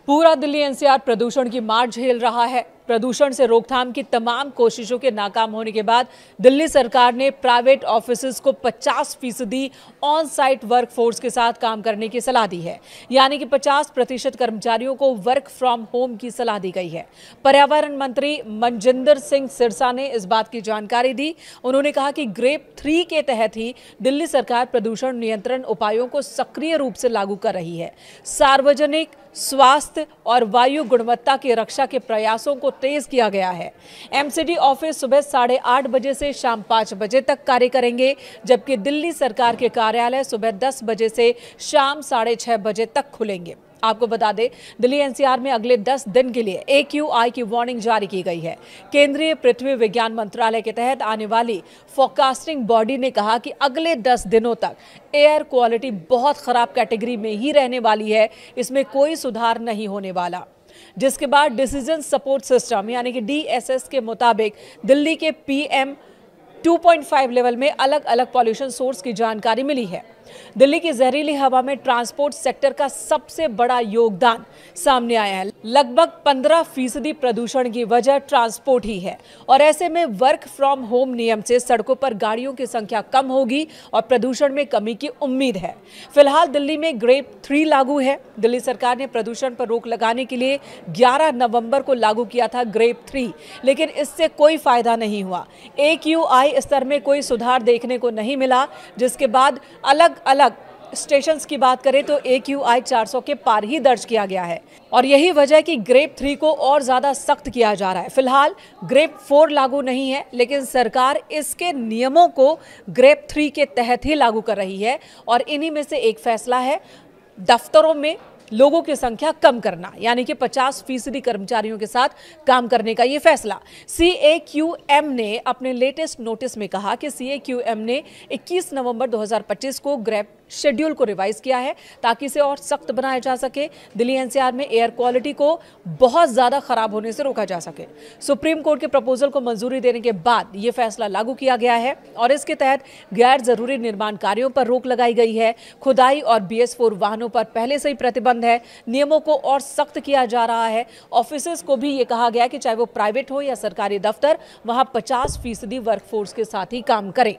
पूरा दिल्ली एनसीआर प्रदूषण की मार झेल रहा है। प्रदूषण से रोकथाम की तमाम कोशिशों के नाकाम होने के बाद दिल्ली सरकार ने प्राइवेट ऑफिसेज को 50% ऑन साइट वर्कफोर्स के साथ काम करने की सलाह दी है। यानी कि 50% कर्मचारियों को वर्क फ्रॉम होम की सलाह दी गई है। पर्यावरण मंत्री मनजिंदर सिंह सिरसा ने इस बात की जानकारी दी। उन्होंने कहा कि ग्रेप 3 के तहत ही दिल्ली सरकार प्रदूषण नियंत्रण उपायों को सक्रिय रूप से लागू कर रही है। सार्वजनिक स्वास्थ्य और वायु गुणवत्ता की रक्षा के प्रयासों को तेज किया गया है। एमसीडी ऑफिस सुबह 8:30 बजे से शाम 5 बजे तक कार्य करेंगे, जबकि दिल्ली सरकार के कार्यालय सुबह 10 बजे से शाम 6:30 बजे तक खुलेंगे। आपको बता दें, दिल्ली एनसीआर में अगले 10 दिन के लिए AQI की वार्निंग जारी की गई है। केंद्रीय पृथ्वी विज्ञान मंत्रालय के तहत आने वाली फोरकास्टिंग बॉडी ने कहा कि अगले 10 दिनों तक एयर क्वालिटी बहुत खराब कैटेगरी में ही रहने वाली है, इसमें कोई सुधार नहीं होने वाला। जिसके बाद डिसीजन सपोर्ट सिस्टम यानी कि DSS के मुताबिक दिल्ली के PM 2.5 लेवल में अलग अलग पॉल्यूशन सोर्स की जानकारी मिली है। दिल्ली की जहरीली हवा में ट्रांसपोर्ट सेक्टर का सबसे बड़ा योगदान सामने आया है। लगभग 15% प्रदूषण की वजह ट्रांसपोर्ट ही है और ऐसे में वर्क फ्रॉम होम नियम से सड़कों पर गाड़ियों की संख्या कम होगी और प्रदूषण में कमी की उम्मीद है। फिलहाल दिल्ली में ग्रेप 3 लागू है। दिल्ली सरकार ने प्रदूषण पर रोक लगाने के लिए 11 नवंबर को लागू किया था ग्रेप 3, लेकिन इससे कोई फायदा नहीं हुआ। AQI स्तर में कोई सुधार देखने को नहीं मिला, जिसके बाद अलग अलग स्टेशन की बात करें तो AQI 400 के पार ही दर्ज किया गया है और यही वजह है कि ग्रेप 3 को और ज्यादा सख्त किया जा रहा है। फिलहाल ग्रेप 4 लागू नहीं है, लेकिन सरकार इसके नियमों को ग्रेप 3 के तहत ही लागू कर रही है और इन्हीं में से एक फैसला है दफ्तरों में लोगों की संख्या कम करना, यानी कि 50% कर्मचारियों के साथ काम करने का ये फैसला। CAQM ने अपने लेटेस्ट नोटिस में कहा कि CAQM ने 21 नवंबर 2025 को ग्रेप शेड्यूल को रिवाइज किया है ताकि इसे और सख्त बनाया जा सके, दिल्ली एनसीआर में एयर क्वालिटी को बहुत ज्यादा खराब होने से रोका जा सके। सुप्रीम कोर्ट के प्रपोजल को मंजूरी देने के बाद यह फैसला लागू किया गया है और इसके तहत गैर जरूरी निर्माण कार्यों पर रोक लगाई गई है। खुदाई और BS4 वाहनों पर पहले से ही प्रतिबंध है। नियमों को और सख्त किया जा रहा है। ऑफिसेज को भी ये कहा गया कि चाहे वो प्राइवेट हो या सरकारी दफ्तर, वहां 50% वर्कफोर्स के साथ ही काम करें।